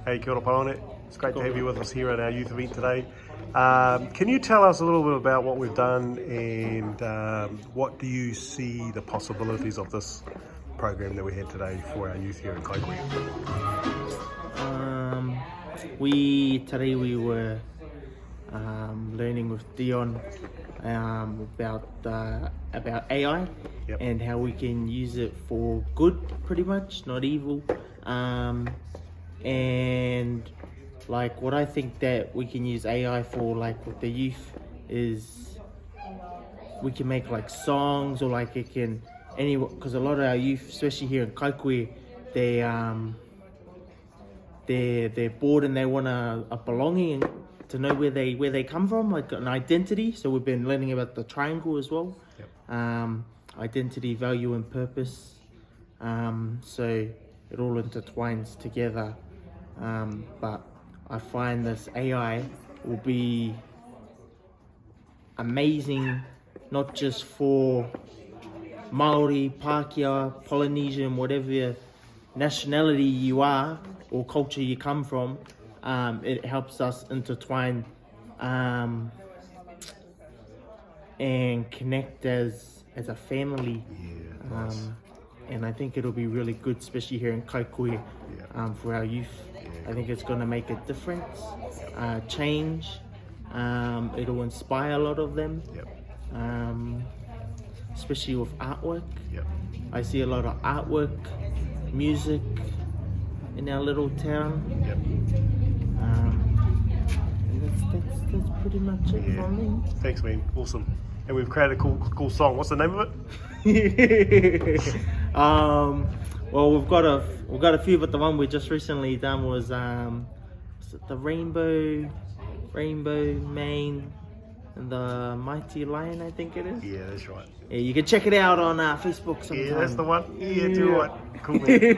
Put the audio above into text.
Hey, kia ora Paone. It's great to have you with us here at our youth event today. Can you tell us a little bit about what we've done and what do you see the possibilities of this program that we had today for our youth here in Kaikoui? Today we were learning with Dion about AI. Yep. And how we can use it for good, pretty much, not evil. And like what I think that we can use AI for, like with the youth, is we can make like songs, or like it can because a lot of our youth, especially here in Kaikoui, they're bored and they want a belonging and to know where they come from, like an identity. So we've been learning about the triangle as well. Yep. Identity, value and purpose. So it all intertwines together. But I find this AI will be amazing, not just for Maori, Pākehā, Polynesian, whatever nationality you are or culture you come from. It helps us intertwine and connect as a family. Yeah, nice. And I think it'll be really good, especially here in Kaikoui, for our youth. I think it's going to make a difference, change. It'll inspire a lot of them, Yep. especially with artwork. Yep. I see a lot of artwork, music in our little town. Yep. And that's pretty much it from me. Thanks, man. Awesome. And we've created a cool song. What's the name of it? Well, we've got a few, but the one we just recently done was the Rainbow Mane and the Mighty Lion, I think it is. Yeah, that's right. Yeah, you can check it out on Facebook sometime. Yeah, that's the one. Yeah, do it. Cool, man.